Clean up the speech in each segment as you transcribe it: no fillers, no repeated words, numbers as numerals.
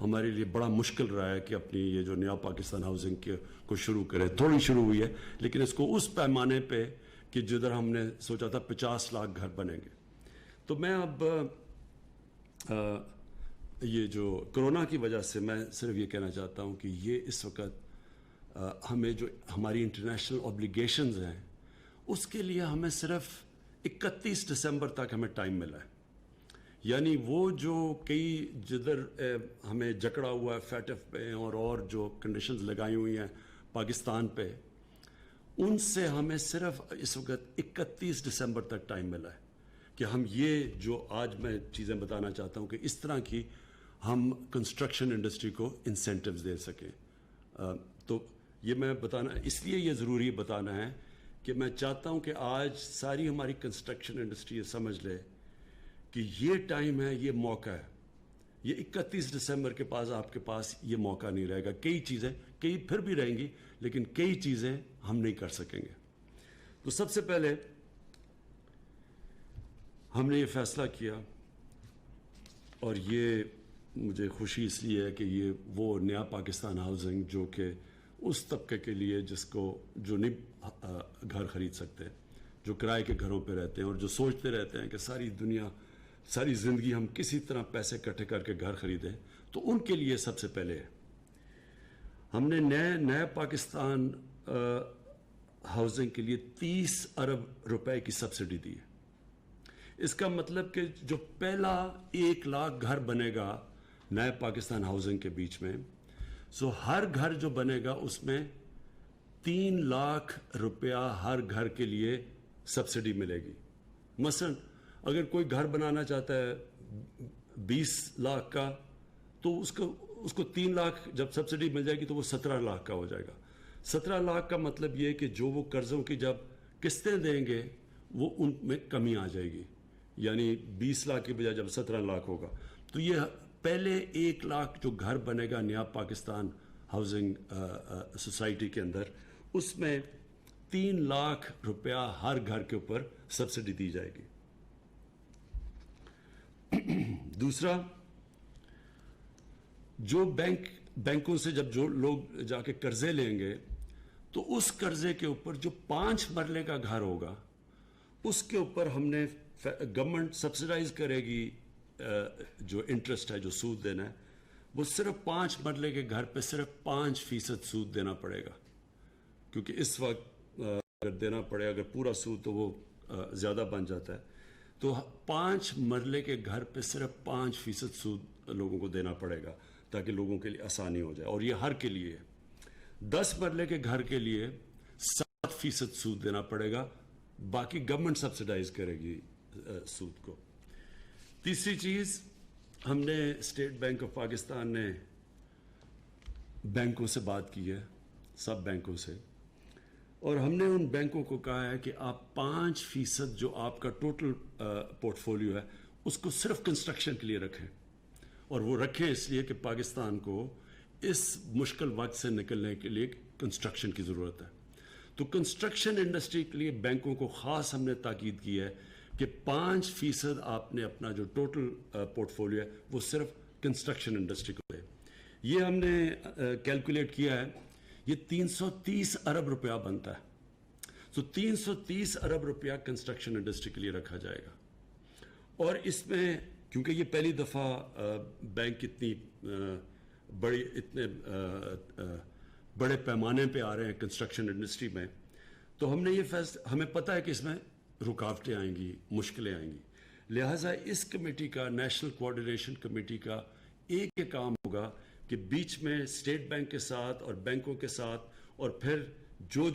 ہمارے لیے بڑا مشکل رہا ہے کہ اپنی یہ جو نیا پاکستان ہاؤسنگ کو شروع کریں. تھوڑی شروع ہوئی ہے لیکن اس کو اس پیمانے پہ کہ جدھر ہم نے سوچا تھا 50 لاکھ گھر بنیں گے. تو میں اب یہ جو کرونا کی وجہ سے میں صرف یہ کہنا چاہتا ہوں کہ یہ اس وقت ہمیں جو ہماری انٹرنیشنل اوبلیگیشنز ہیں اس کے لیے ہمیں صرف 31 دسمبر تک ہمیں ٹائم ملا ہے. یعنی وہ جو کئی جدھر ہمیں جکڑا ہوا ہے فیٹف پہ اور جو کنڈیشنز لگائی ہوئی ہیں پاکستان پہ, ان سے ہمیں صرف اس وقت 31 دسمبر تک ٹائم ملا ہے کہ ہم یہ جو آج میں چیزیں بتانا چاہتا ہوں کہ اس طرح کی ہم کنسٹرکشن انڈسٹری کو انسینٹیوز دے سکیں. تو یہ میں بتانا اس لیے یہ ضروری بتانا ہے کہ میں چاہتا ہوں کہ آج ساری ہماری کنسٹرکشن انڈسٹری یہ سمجھ لے کہ یہ ٹائم ہے, یہ موقع ہے. یہ 31 دسمبر کے پاس آپ کے پاس یہ موقع نہیں رہے گا. کئی چیزیں کئی پھر بھی رہیں گی لیکن کئی چیزیں ہم نہیں کر سکیں گے. تو سب سے پہلے ہم نے یہ فیصلہ کیا اور یہ مجھے خوشی اس لیے ہے کہ یہ وہ نیا پاکستان ہاؤسنگ جو کہ اس طبقے کے لیے جس کو جو نہیں گھر خرید سکتے, جو کرائے کے گھروں پہ رہتے ہیں اور جو سوچتے رہتے ہیں کہ ساری زندگی ہم کسی طرح پیسے اکٹھے کر کے گھر خریدیں, تو ان کے لیے سب سے پہلے ہم نے نئے پاکستان ہاؤسنگ کے لیے 30 ارب روپے کی سبسڈی دی ہے. اس کا مطلب کہ جو پہلا 1 لاکھ گھر بنے گا نئے پاکستان ہاؤسنگ کے بیچ میں, سو ہر گھر جو بنے گا اس میں 3 لاکھ روپیہ ہر گھر کے لیے سبسڈی ملے گی. مثلا اگر کوئی گھر بنانا چاہتا ہے 20 لاکھ کا تو اس کو 3 لاکھ جب سبسڈی مل جائے گی تو وہ 17 لاکھ کا ہو جائے گا. 17 لاکھ کا مطلب یہ کہ جو وہ قرضوں کی جب قسطیں دیں گے وہ ان میں کمی آ جائے گی, یعنی 20 لاکھ کی بجائے جب 17 لاکھ ہوگا. تو یہ پہلے 1 لاکھ جو گھر بنے گا نیا پاکستان ہاؤسنگ سوسائٹی کے اندر, اس میں 3 لاکھ روپیہ ہر گھر کے اوپر سبسڈی دی جائے گی. دوسرا, جو بینکوں سے جب جو لوگ جا کے قرضے لیں گے تو اس قرضے کے اوپر جو 5 مرلے کا گھر ہوگا اس کے اوپر ہم نے گورنمنٹ سبسڈائز کرے گی جو انٹرسٹ ہے, جو سود دینا ہے وہ صرف 5 مرلے کے گھر پہ صرف 5% سود دینا پڑے گا, کیونکہ اس وقت اگر دینا پڑے اگر پورا سود تو وہ زیادہ بن جاتا ہے. تو 5 مرلے کے گھر پہ صرف 5% سود لوگوں کو دینا پڑے گا تاکہ لوگوں کے لیے آسانی ہو جائے, اور یہ ہر کے لیے. 10 مرلے کے گھر کے لیے 7% سود دینا پڑے گا, باقی گورنمنٹ سبسڈائز کرے گی سود کو. تیسری چیز, ہم نے اسٹیٹ بینک آف پاکستان نے بینکوں سے بات کی ہے, سب بینکوں سے, اور ہم نے ان بینکوں کو کہا ہے کہ آپ 5% جو آپ کا ٹوٹل پورٹ فولیو ہے اس کو صرف کنسٹرکشن کے لیے رکھیں, اور وہ رکھیں اس لیے کہ پاکستان کو اس مشکل وقت سے نکلنے کے لیے کنسٹرکشن کی ضرورت ہے. تو کنسٹرکشن انڈسٹری کے لیے بینکوں کو خاص ہم نے تاکید کی ہے کہ 5% آپ نے اپنا جو ٹوٹل پورٹ فولیو ہے وہ صرف کنسٹرکشن انڈسٹری کو دے. یہ ہم نے کیلکولیٹ کیا ہے, یہ 330 ارب روپیہ بنتا ہے. تو 330 ارب روپیہ کنسٹرکشن انڈسٹری کے لیے رکھا جائے گا. اور اس میں کیونکہ یہ پہلی دفعہ بینک اتنے بڑے پیمانے پہ آ رہے ہیں کنسٹرکشن انڈسٹری میں, تو ہم نے یہ ہمیں پتہ ہے کہ اس میں رکاوٹیں آئیں گی, مشکلیں آئیں گی. لہٰذا اس کمیٹی کا, نیشنل کوآرڈینیشن کمیٹی کا ایک ہی کام ہوگا کہ بیچ میں اسٹیٹ بینک کے ساتھ اور بینکوں کے ساتھ, اور پھر جو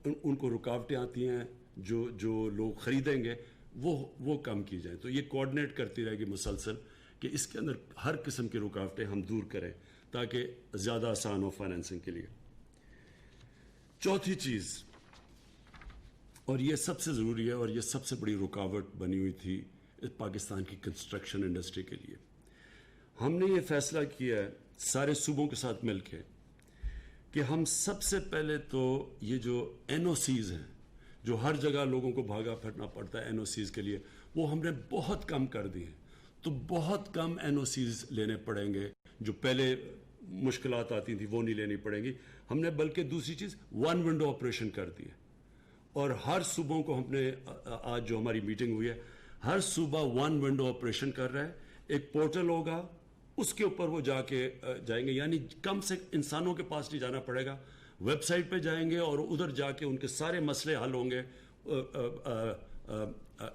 ان کو رکاوٹیں آتی ہیں جو لوگ خریدیں گے وہ کم کی جائیں. تو یہ کوآرڈینیٹ کرتی رہے گی مسلسل کہ اس کے اندر ہر قسم کی رکاوٹیں ہم دور کریں تاکہ زیادہ آسان ہو فائنینسنگ کے لیے. چوتھی چیز, اور یہ سب سے ضروری ہے اور یہ سب سے بڑی رکاوٹ بنی ہوئی تھی پاکستان کی کنسٹرکشن انڈسٹری کے لیے, ہم نے یہ فیصلہ کیا ہے سارے صوبوں کے ساتھ مل کے کہ ہم سب سے پہلے تو یہ جو NOCs ہیں جو ہر جگہ لوگوں کو بھاگا پھرنا پڑتا ہے NOCs کے لیے, وہ ہم نے بہت کم کر دی ہیں. تو بہت کم NOCs لینے پڑیں گے جو پہلے مشکلات آتی تھیں وہ نہیں لینی پڑیں گی. ہم نے بلکہ دوسری چیز ون ونڈو آپریشن کر دی ہے, اور ہر صوبوں کو ہم نے آج جو ہماری میٹنگ ہوئی ہے, ہر صوبہ ون ونڈو آپریشن کر رہا ہے. ایک پورٹل ہوگا, اس کے اوپر وہ جا کے جائیں گے, یعنی کم سے انسانوں کے پاس نہیں جانا پڑے گا, ویب سائٹ پہ جائیں گے اور ادھر جا کے ان کے سارے مسئلے حل ہوں گے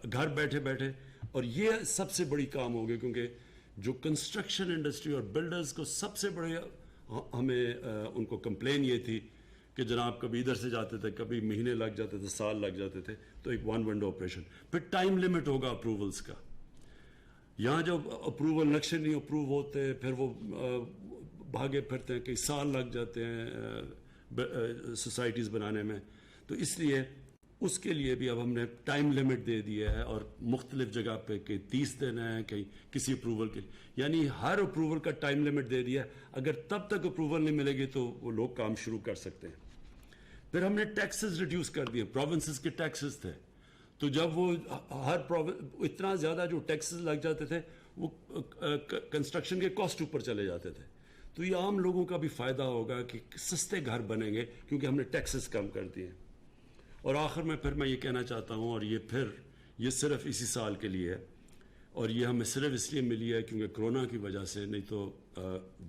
گھر بیٹھے بیٹھے. اور یہ سب سے بڑی کام ہوگی, کیونکہ جو کنسٹرکشن انڈسٹری اور بلڈرز کو سب سے بڑے ہمیں ان کو کمپلین یہ تھی کہ جناب کبھی ادھر سے جاتے تھے, کبھی مہینے لگ جاتے تھے, سال لگ جاتے تھے. تو ایک ون ونڈو آپریشن. پھر ٹائم لمٹ ہوگا اپروولز کا. یہاں جب اپروول نقشے نہیں اپروو ہوتے, پھر وہ بھاگے پھرتے ہیں, کئی سال لگ جاتے ہیں سوسائٹیز بنانے میں. تو اس لیے اس کے لیے بھی اب ہم نے ٹائم لمٹ دے دیا ہے, اور مختلف جگہ پہ کہیں 30 دن ہے, کہیں کسی اپروول کے, یعنی ہر اپروول کا ٹائم لمٹ دے دیا ہے. اگر تب تک اپروول نہیں ملے گی تو وہ لوگ کام شروع کر سکتے ہیں. پھر ہم نے ٹیکسز ریڈیوس کر دیے. پروونسز کے ٹیکسز تھے, تو جب وہ ہر اتنا زیادہ جو ٹیکسز لگ جاتے تھے وہ کنسٹرکشن کے کاسٹ اوپر چلے جاتے تھے. تو یہ عام لوگوں کا بھی فائدہ ہوگا کہ سستے گھر بنیں گے, کیونکہ ہم نے ٹیکسز کم کر دیے. اور آخر میں پھر میں یہ کہنا چاہتا ہوں, اور یہ صرف اسی سال کے لیے ہے, اور یہ ہمیں صرف اس لیے ملی ہے کیونکہ کرونا کی وجہ سے, نہیں تو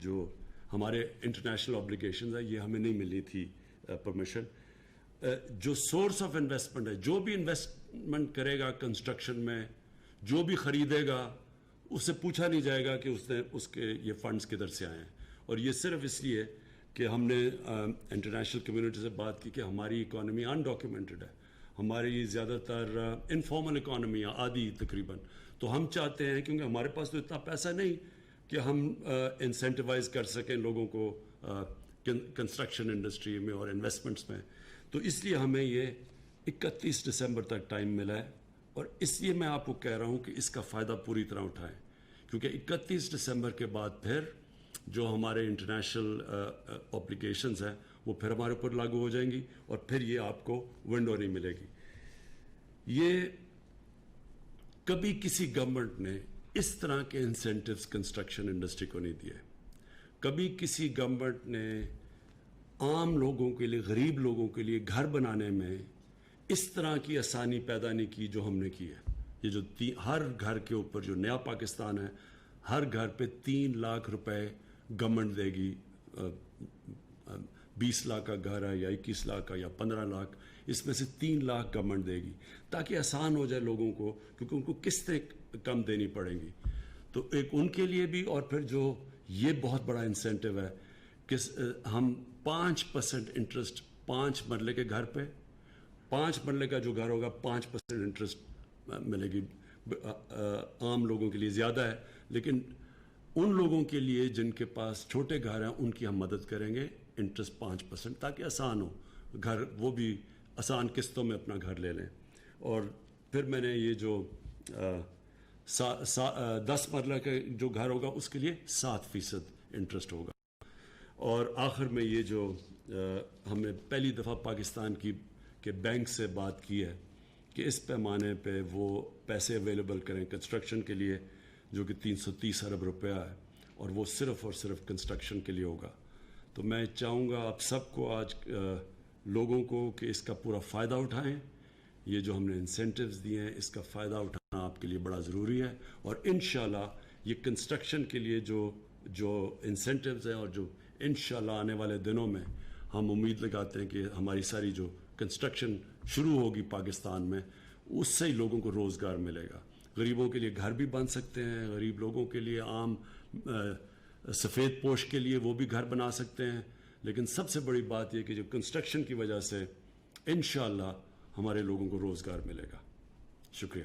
جو ہمارے انٹرنیشنل آبلیگیشنز ہیں یہ ہمیں نہیں ملی تھی پرمیشن. جو سورس آف انویسٹمنٹ ہے, جو بھی انویسٹمنٹ کرے گا کنسٹرکشن میں, جو بھی خریدے گا, اس سے پوچھا نہیں جائے گا کہ اس کے یہ فنڈز کدھر سے آئے ہیں. اور یہ صرف اس لیے کہ ہم نے انٹرنیشنل کمیونٹی سے بات کی کہ ہماری اکانومی انڈاکیومنٹڈ ہے, ہماری زیادہ تر انفارمل اکانومی ہے, آدھی تقریباً. تو ہم چاہتے ہیں, کیونکہ ہمارے پاس تو اتنا پیسہ نہیں کہ ہم انسینٹیوائز کر سکیں لوگوں کو کنسٹرکشن انڈسٹری میں اور انویسٹمنٹس میں. تو اس لیے ہمیں یہ 31 دسمبر تک ٹائم ملا ہے, اور اس لیے میں آپ کو کہہ رہا ہوں کہ اس کا فائدہ پوری طرح اٹھائیں, کیونکہ 31 دسمبر کے بعد پھر جو ہمارے انٹرنیشنل اوبلیگیشنز ہیں وہ پھر ہمارے اوپر لاگو ہو جائیں گی, اور پھر یہ آپ کو ونڈو نہیں ملے گی. یہ کبھی کسی گورنمنٹ نے اس طرح کے انسینٹیوز کنسٹرکشن انڈسٹری کو نہیں دیے. کبھی کسی گورنمنٹ نے عام لوگوں کے لیے, غریب لوگوں کے لیے گھر بنانے میں اس طرح کی آسانی پیدا نہیں کی جو ہم نے کی ہے. یہ جو ہر گھر کے اوپر جو نیا پاکستان ہے, ہر گھر پہ 3 لاکھ روپے گورنمنٹ دے گی. 20 لاکھ کا گھر ہے یا 21 لاکھ کا یا 15 لاکھ, اس میں سے 3 لاکھ گورنمنٹ دے گی, تاکہ آسان ہو جائے لوگوں کو, کیونکہ ان کو قسطیں کم دینی پڑیں گی. تو ایک ان کے لیے بھی, اور پھر جو یہ بہت بڑا انسینٹیو ہے کہ ہم 5% انٹرسٹ 5 مرلے کے گھر پہ, 5 مرلے کا جو گھر ہوگا 5% انٹرسٹ ملے گی. عام لوگوں کے لیے زیادہ ہے, لیکن ان لوگوں کے لیے جن کے پاس چھوٹے گھر ہیں ان کی ہم مدد کریں گے, انٹرسٹ 5%, تاکہ آسان ہو گھر, وہ بھی آسان قسطوں میں اپنا گھر لے لیں. اور پھر میں نے یہ جو 10 مرلہ کا جو گھر ہوگا اس کے لیے 7% انٹرسٹ ہوگا. اور آخر میں یہ جو ہم نے پہلی دفعہ پاکستان کے بینک سے بات کی ہے کہ اس پیمانے پہ وہ پیسے اویلیبل کریں کنسٹرکشن کے لیے, جو کہ 330 ارب روپیہ ہے, اور وہ صرف اور صرف کنسٹرکشن کے لیے ہوگا. تو میں چاہوں گا آپ سب کو, آج لوگوں کو, کہ اس کا پورا فائدہ اٹھائیں. یہ جو ہم نے انسینٹیوز دیے ہیں اس کا فائدہ اٹھانا آپ کے لیے بڑا ضروری ہے, اور انشاءاللہ یہ کنسٹرکشن کے لیے جو انسینٹیوز ہیں, اور جو انشاءاللہ آنے والے دنوں میں ہم امید لگاتے ہیں کہ ہماری ساری جو کنسٹرکشن شروع ہوگی پاکستان میں, اس سے ہی لوگوں کو روزگار ملے گا. غریبوں کے لیے گھر بھی بن سکتے ہیں, غریب لوگوں کے لیے, عام سفید پوش کے لیے وہ بھی گھر بنا سکتے ہیں. لیکن سب سے بڑی بات یہ کہ جو کنسٹرکشن کی وجہ سے انشاءاللہ ہمارے لوگوں کو روزگار ملے گا. شکریہ.